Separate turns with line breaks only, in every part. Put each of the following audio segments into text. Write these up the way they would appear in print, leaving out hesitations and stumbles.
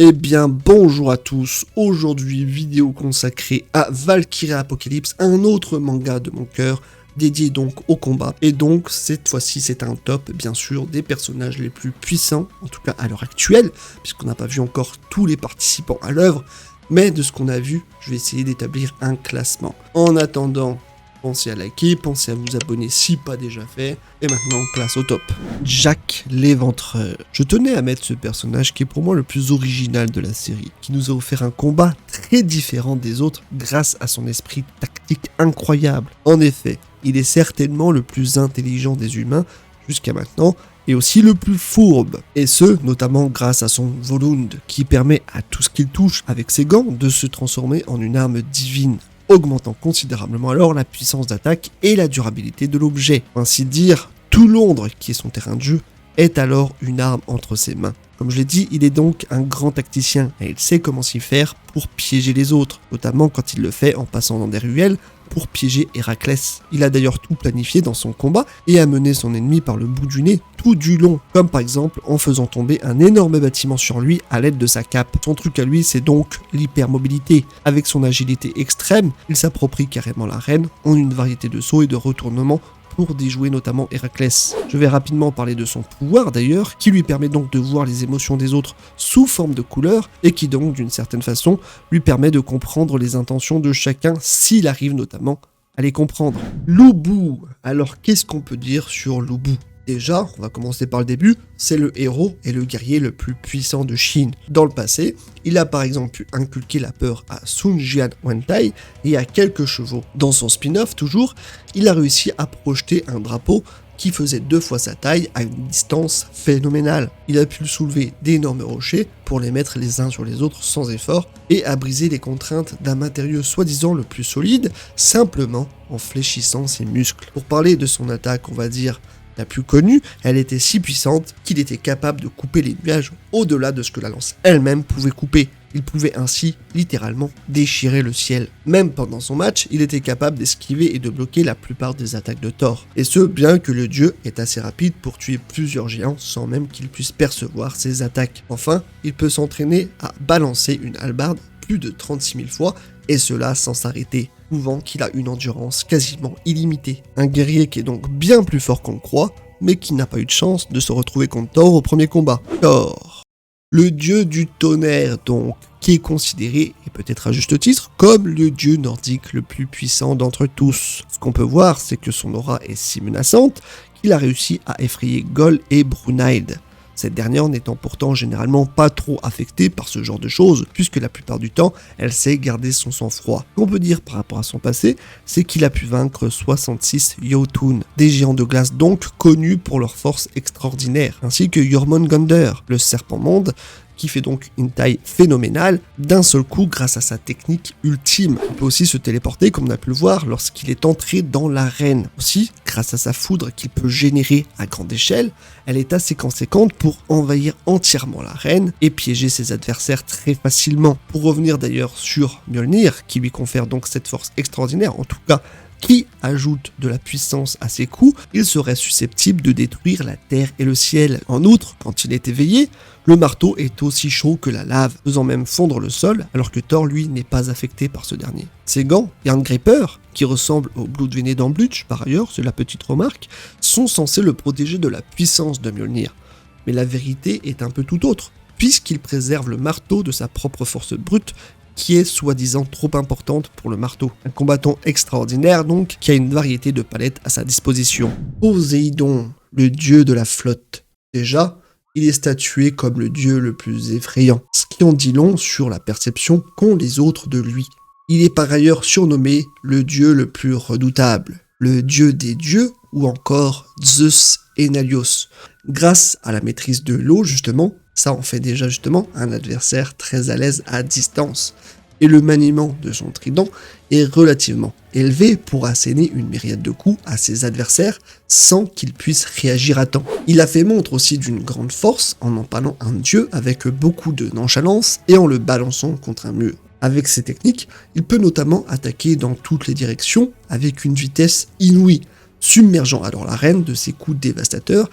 Eh bien bonjour à tous, aujourd'hui vidéo consacrée à Valkyria Apocalypse, un autre manga de mon cœur, dédié donc au combat. Et donc cette fois-ci c'est un top bien sûr des personnages les plus puissants, en tout cas à l'heure actuelle, puisqu'on n'a pas vu encore tous les participants à l'œuvre, mais de ce qu'on a vu, je vais essayer d'établir un classement. En attendant, pensez à liker, pensez à vous abonner si pas déjà fait, et maintenant place au top. Jack l'Éventreur. Je tenais à mettre ce personnage qui est pour moi le plus original de la série, qui nous a offert un combat très différent des autres grâce à son esprit tactique incroyable. En effet, il est certainement le plus intelligent des humains jusqu'à maintenant, et aussi le plus fourbe, et ce, notamment grâce à son Volund, qui permet à tout ce qu'il touche avec ses gants de se transformer en une arme divine, augmentant considérablement alors la puissance d'attaque et la durabilité de l'objet. Ainsi dire, tout Londres, qui est son terrain de jeu, est alors une arme entre ses mains. Comme je l'ai dit, il est donc un grand tacticien, et il sait comment s'y faire pour piéger les autres, notamment quand il le fait en passant dans des ruelles pour piéger Héraclès. Il a d'ailleurs tout planifié dans son combat et a mené son ennemi par le bout du nez tout du long, comme par exemple en faisant tomber un énorme bâtiment sur lui à l'aide de sa cape. Son truc à lui, c'est donc l'hypermobilité. Avec son agilité extrême, il s'approprie carrément l'arène en une variété de sauts et de retournements pour déjouer notamment Héraclès. Je vais rapidement parler de son pouvoir d'ailleurs, qui lui permet donc de voir les émotions des autres sous forme de couleurs, et qui donc d'une certaine façon lui permet de comprendre les intentions de chacun s'il arrive notamment à les comprendre. Lu Bu. Alors qu'est-ce qu'on peut dire sur Lu Bu ? Déjà, on va commencer par le début, c'est le héros et le guerrier le plus puissant de Chine. Dans le passé, il a par exemple pu inculquer la peur à Sun Jian Wentai et à quelques chevaux. Dans son spin-off toujours, il a réussi à projeter un drapeau qui faisait 2 fois sa taille à une distance phénoménale. Il a pu soulever d'énormes rochers pour les mettre les uns sur les autres sans effort et à briser les contraintes d'un matériau soi-disant le plus solide, simplement en fléchissant ses muscles. Pour parler de son attaque, on va dire la plus connue, elle était si puissante qu'il était capable de couper les nuages au-delà de ce que la lance elle-même pouvait couper. Il pouvait ainsi littéralement déchirer le ciel. Même pendant son match, il était capable d'esquiver et de bloquer la plupart des attaques de Thor. Et ce, bien que le dieu est assez rapide pour tuer plusieurs géants sans même qu'il puisse percevoir ses attaques. Enfin, il peut s'entraîner à balancer une hallebarde plus de 36 000 fois, et cela sans s'arrêter, prouvant qu'il a une endurance quasiment illimitée. Un guerrier qui est donc bien plus fort qu'on le croit, mais qui n'a pas eu de chance de se retrouver contre Thor au premier combat. Thor, le dieu du tonnerre donc, qui est considéré, et peut-être à juste titre, comme le dieu nordique le plus puissant d'entre tous. Ce qu'on peut voir, c'est que son aura est si menaçante qu'il a réussi à effrayer Gol et Brunhilde. Cette dernière n'étant pourtant généralement pas trop affectée par ce genre de choses, puisque la plupart du temps, elle sait garder son sang-froid. Ce qu'on peut dire par rapport à son passé, c'est qu'il a pu vaincre 66 Jotun, des géants de glace donc connus pour leur force extraordinaire, ainsi que Jormungandr, le serpent-monde, qui fait donc une taille phénoménale d'un seul coup grâce à sa technique ultime. Il peut aussi se téléporter comme on a pu le voir lorsqu'il est entré dans l'arène. Aussi, grâce à sa foudre qu'il peut générer à grande échelle, elle est assez conséquente pour envahir entièrement l'arène et piéger ses adversaires très facilement. Pour revenir d'ailleurs sur Mjolnir, qui lui confère donc cette force extraordinaire, en tout cas qui ajoute de la puissance à ses coups, il serait susceptible de détruire la terre et le ciel. En outre, quand il est éveillé, le marteau est aussi chaud que la lave, faisant même fondre le sol, alors que Thor, lui, n'est pas affecté par ce dernier. Ses gants, Jerngripper, qui ressemblent au Bloodvenet Blutch, par ailleurs, c'est la petite remarque, sont censés le protéger de la puissance de Mjolnir. Mais la vérité est un peu tout autre, puisqu'il préserve le marteau de sa propre force brute, qui est soi-disant trop importante pour le marteau. Un combattant extraordinaire donc, qui a une variété de palettes à sa disposition. Poséidon, le dieu de la flotte. Déjà, il est statué comme le dieu le plus effrayant, ce qui en dit long sur la perception qu'ont les autres de lui. Il est par ailleurs surnommé le dieu le plus redoutable, le dieu des dieux ou encore Zeus Enalios. Grâce à la maîtrise de l'eau justement, ça en fait déjà justement un adversaire très à l'aise à distance. Et le maniement de son trident est relativement élevé pour asséner une myriade de coups à ses adversaires sans qu'ils puissent réagir à temps. Il a fait montre aussi d'une grande force en empalant un dieu avec beaucoup de nonchalance et en le balançant contre un mur. Avec ces techniques, il peut notamment attaquer dans toutes les directions avec une vitesse inouïe, submergeant alors l'arène de ses coups dévastateurs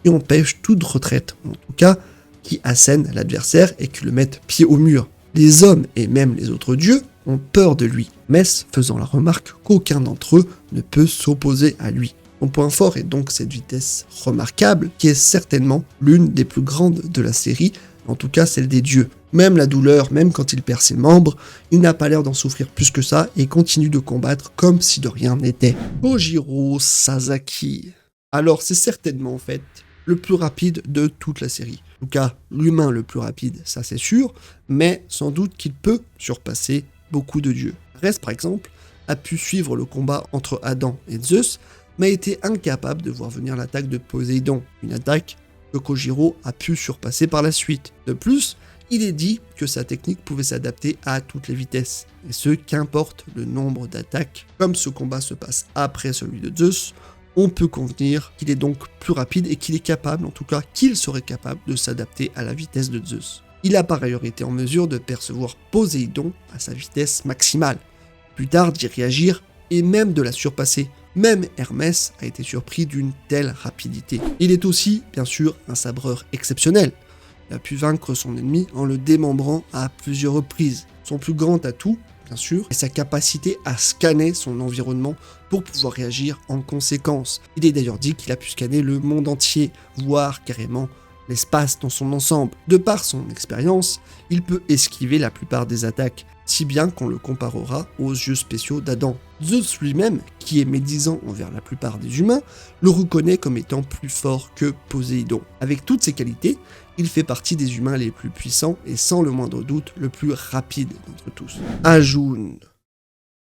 et empêche toute retraite, en tout cas qui assène l'adversaire et qui le mette pied au mur. Les hommes et même les autres dieux ont peur de lui, Mess faisant la remarque qu'aucun d'entre eux ne peut s'opposer à lui. Son point fort est donc cette vitesse remarquable, qui est certainement l'une des plus grandes de la série, en tout cas celle des dieux. Même la douleur, même quand il perd ses membres, il n'a pas l'air d'en souffrir plus que ça et continue de combattre comme si de rien n'était. Kojiro Sasaki. Alors c'est certainement en fait le plus rapide de toute la série. En tout cas, l'humain le plus rapide, ça c'est sûr, mais sans doute qu'il peut surpasser beaucoup de dieux. Arès, par exemple, a pu suivre le combat entre Adam et Zeus, mais a été incapable de voir venir l'attaque de Poséidon, une attaque que Kojiro a pu surpasser par la suite. De plus, il est dit que sa technique pouvait s'adapter à toutes les vitesses, et ce qu'importe le nombre d'attaques. Comme ce combat se passe après celui de Zeus, on peut convenir qu'il est donc plus rapide et qu'il est capable, en tout cas qu'il serait capable de s'adapter à la vitesse de Zeus. Il a par ailleurs été en mesure de percevoir Poséidon à sa vitesse maximale, plus tard d'y réagir et même de la surpasser. Même Hermès a été surpris d'une telle rapidité. Il est aussi, bien sûr, un sabreur exceptionnel. Il a pu vaincre son ennemi en le démembrant à plusieurs reprises. Son plus grand atout, bien sûr, est sa capacité à scanner son environnement pour pouvoir réagir en conséquence. Il est d'ailleurs dit qu'il a pu scanner le monde entier, voire carrément l'espace dans son ensemble. De par son expérience, il peut esquiver la plupart des attaques, si bien qu'on le comparera aux yeux spéciaux d'Adam. Zeus lui-même, qui est médisant envers la plupart des humains, le reconnaît comme étant plus fort que Poséidon. Avec toutes ses qualités, il fait partie des humains les plus puissants et sans le moindre doute le plus rapide d'entre tous. Ajun.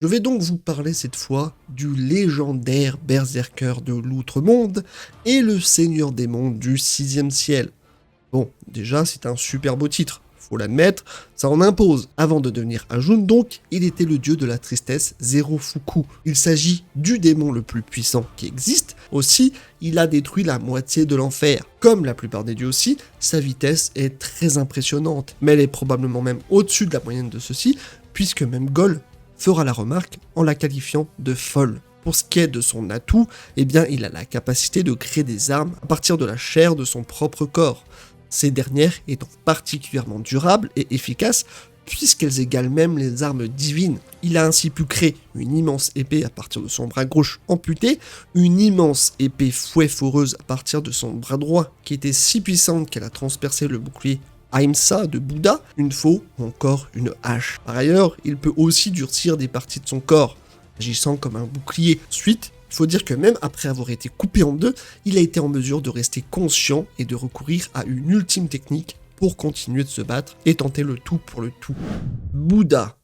Je vais donc vous parler cette fois du légendaire berserker de l'Outre-Monde et le seigneur des mondes du 6e ciel. Bon, déjà c'est un super beau titre, faut l'admettre, ça en impose. Avant de devenir Ajun donc, il était le dieu de la tristesse Zerofuku. Il s'agit du démon le plus puissant qui existe. Aussi, il a détruit la moitié de l'enfer. Comme la plupart des dieux aussi, sa vitesse est très impressionnante, mais elle est probablement même au-dessus de la moyenne de ceux-ci, puisque même Gol fera la remarque en la qualifiant de folle. Pour ce qui est de son atout, eh bien il a la capacité de créer des armes à partir de la chair de son propre corps. Ces dernières étant particulièrement durables et efficaces puisqu'elles égalent même les armes divines. Il a ainsi pu créer une immense épée à partir de son bras gauche amputé, une immense épée fouet foreuse à partir de son bras droit qui était si puissante qu'elle a transpercé le bouclier Ahimsa de Bouddha, une faux ou encore une hache. Par ailleurs, il peut aussi durcir des parties de son corps, agissant comme un bouclier. Ensuite, il faut dire que même après avoir été coupé en deux, il a été en mesure de rester conscient et de recourir à une ultime technique pour continuer de se battre et tenter le tout pour le tout. Bouddha.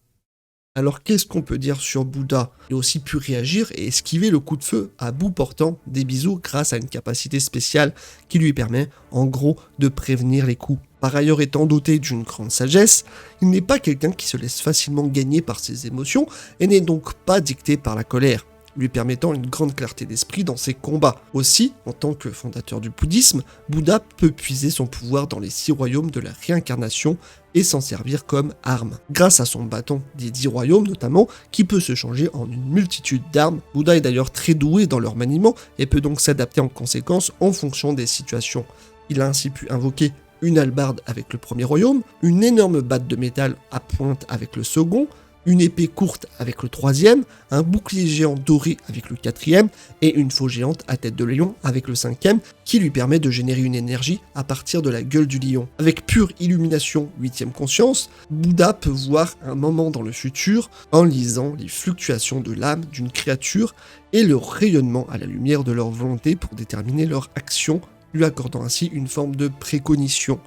Alors qu'est-ce qu'on peut dire sur Bouddha? Il a aussi pu réagir et esquiver le coup de feu à bout portant des bisous grâce à une capacité spéciale qui lui permet en gros de prévenir les coups. Par ailleurs étant doté d'une grande sagesse, il n'est pas quelqu'un qui se laisse facilement gagner par ses émotions et n'est donc pas dicté par la colère, lui permettant une grande clarté d'esprit dans ses combats. Aussi, en tant que fondateur du bouddhisme, Bouddha peut puiser son pouvoir dans les 6 royaumes de la réincarnation et s'en servir comme arme. Grâce à son bâton des 10 royaumes notamment, qui peut se changer en une multitude d'armes, Bouddha est d'ailleurs très doué dans leur maniement et peut donc s'adapter en conséquence en fonction des situations. Il a ainsi pu invoquer une hallebarde avec le premier royaume, une énorme batte de métal à pointe avec le second, une épée courte avec le troisième, un bouclier géant doré avec le quatrième, et une faux géante à tête de lion avec le cinquième, qui lui permet de générer une énergie à partir de la gueule du lion. Avec pure illumination, 8e conscience, Bouddha peut voir un moment dans le futur en lisant les fluctuations de l'âme d'une créature et le rayonnement à la lumière de leur volonté pour déterminer leur action, lui accordant ainsi une forme de précognition.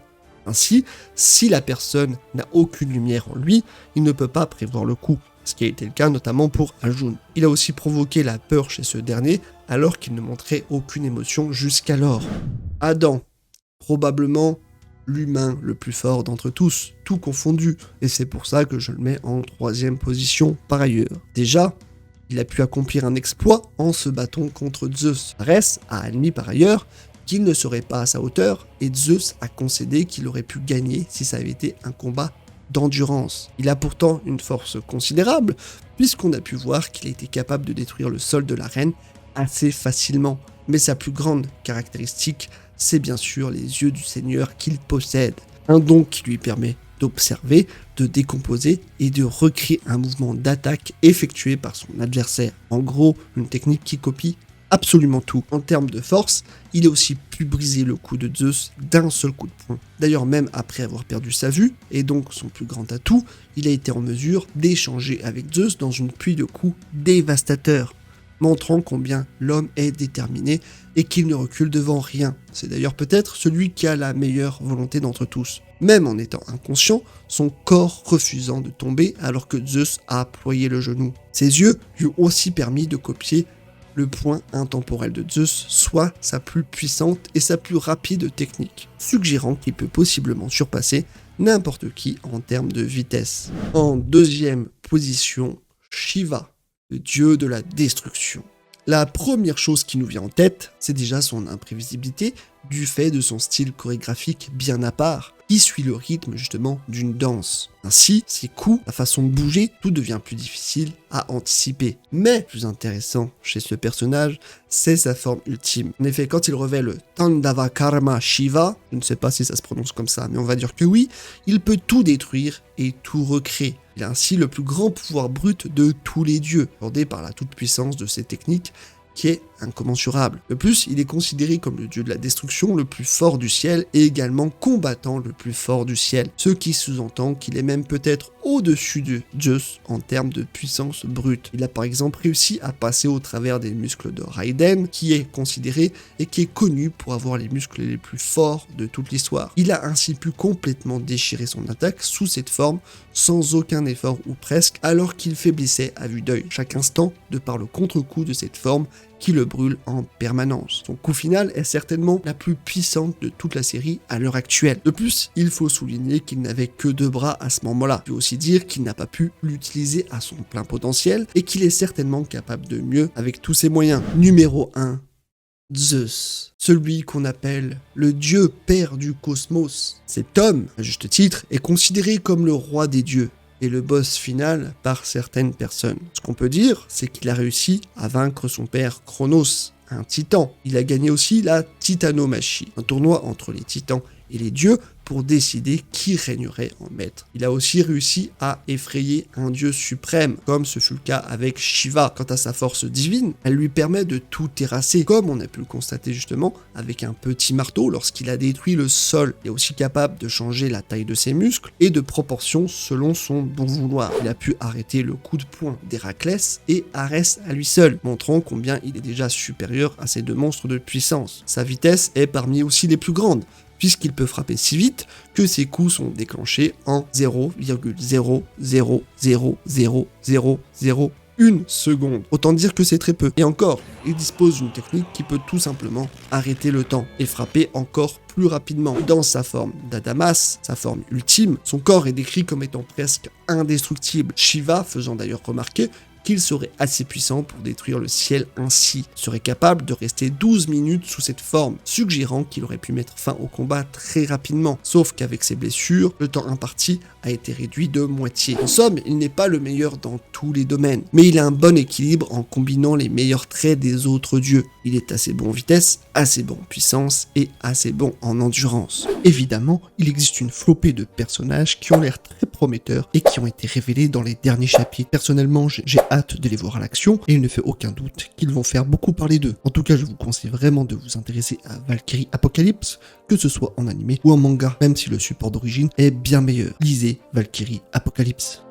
Ainsi, si la personne n'a aucune lumière en lui, il ne peut pas prévoir le coup, ce qui a été le cas notamment pour Ajun. Il a aussi provoqué la peur chez ce dernier, alors qu'il ne montrait aucune émotion jusqu'alors. Adam, probablement l'humain le plus fort d'entre tous, tout confondu, et c'est pour ça que je le mets en 3e position par ailleurs. Déjà, il a pu accomplir un exploit en se battant contre Zeus. Arès a admis par ailleurs qu'il ne serait pas à sa hauteur, et Zeus a concédé qu'il aurait pu gagner si ça avait été un combat d'endurance. Il a pourtant une force considérable, puisqu'on a pu voir qu'il a été capable de détruire le sol de l'arène assez facilement. Mais sa plus grande caractéristique, c'est bien sûr les yeux du Seigneur qu'il possède. Un don qui lui permet d'observer, de décomposer et de recréer un mouvement d'attaque effectué par son adversaire. En gros, une technique qui copie absolument tout. En termes de force, il a aussi pu briser le coup de Zeus d'un seul coup de poing. D'ailleurs, même après avoir perdu sa vue, et donc son plus grand atout, il a été en mesure d'échanger avec Zeus dans une pluie de coups dévastateurs, montrant combien l'homme est déterminé et qu'il ne recule devant rien. C'est d'ailleurs peut-être celui qui a la meilleure volonté d'entre tous. Même en étant inconscient, son corps refusant de tomber alors que Zeus a ployé le genou. Ses yeux lui ont aussi permis de copier le point intemporel de Zeus, soit sa plus puissante et sa plus rapide technique, suggérant qu'il peut possiblement surpasser n'importe qui en termes de vitesse. En deuxième position, Shiva, le dieu de la destruction. La première chose qui nous vient en tête, c'est déjà son imprévisibilité, du fait de son style chorégraphique bien à part, qui suit le rythme justement d'une danse. Ainsi, ses coups, la façon de bouger, tout devient plus difficile à anticiper. Mais, plus intéressant chez ce personnage, c'est sa forme ultime. En effet, quand il revêt le Tandavakarma Shiva, je ne sais pas si ça se prononce comme ça, mais on va dire que oui, il peut tout détruire et tout recréer. Il a ainsi le plus grand pouvoir brut de tous les dieux, accordé par la toute-puissance de ses techniques, qui est incommensurable. De plus, il est considéré comme le dieu de la destruction le plus fort du ciel et également combattant le plus fort du ciel, ce qui sous-entend qu'il est même peut-être au-dessus de Zeus en termes de puissance brute. Il a par exemple réussi à passer au travers des muscles de Raiden, qui est considéré et qui est connu pour avoir les muscles les plus forts de toute l'histoire. Il a ainsi pu complètement déchirer son attaque sous cette forme sans aucun effort ou presque, alors qu'il faiblissait à vue d'œil chaque instant de par le contre-coup de cette forme qui le brûle en permanence. Son coup final est certainement la plus puissante de toute la série à l'heure actuelle. De plus, il faut souligner qu'il n'avait que 2 bras à ce moment-là. Il faut aussi dire qu'il n'a pas pu l'utiliser à son plein potentiel et qu'il est certainement capable de mieux avec tous ses moyens. Numéro 1. Zeus, celui qu'on appelle le dieu père du cosmos. Cet homme, à juste titre, est considéré comme le roi des dieux et le boss final par certaines personnes. Ce qu'on peut dire, c'est qu'il a réussi à vaincre son père Chronos, un titan. Il a gagné aussi la Titanomachie, un tournoi entre les titans et les dieux pour décider qui régnerait en maître. Il a aussi réussi à effrayer un dieu suprême, comme ce fut le cas avec Shiva. Quant à sa force divine, elle lui permet de tout terrasser, comme on a pu le constater justement avec un petit marteau lorsqu'il a détruit le sol. Il est aussi capable de changer la taille de ses muscles et de proportion selon son bon vouloir. Il a pu arrêter le coup de poing d'Héraclès et Arès à lui seul, montrant combien il est déjà supérieur à ces 2 monstres de puissance. Sa vitesse est parmi aussi les plus grandes, puisqu'il peut frapper si vite que ses coups sont déclenchés en 0,0000001 seconde. Autant dire que c'est très peu. Et encore, il dispose d'une technique qui peut tout simplement arrêter le temps et frapper encore plus rapidement. Dans sa forme d'Adamas, sa forme ultime, son corps est décrit comme étant presque indestructible. Shiva faisant d'ailleurs remarquer qu'il serait assez puissant pour détruire le ciel ainsi, serait capable de rester 12 minutes sous cette forme, suggérant qu'il aurait pu mettre fin au combat très rapidement, sauf qu'avec ses blessures, le temps imparti a été réduit de moitié. En somme, il n'est pas le meilleur dans tous les domaines, mais il a un bon équilibre en combinant les meilleurs traits des autres dieux. Il est assez bon en vitesse, assez bon en puissance et assez bon en endurance. Évidemment, il existe une flopée de personnages qui ont l'air très prometteurs et qui ont été révélés dans les derniers chapitres. Personnellement, j'ai hâte de les voir à l'action et il ne fait aucun doute qu'ils vont faire beaucoup parler d'eux. En tout cas, je vous conseille vraiment de vous intéresser à Valkyrie Apocalypse, que ce soit en animé ou en manga, même si le support d'origine est bien meilleur. Lisez Valkyrie Apocalypse.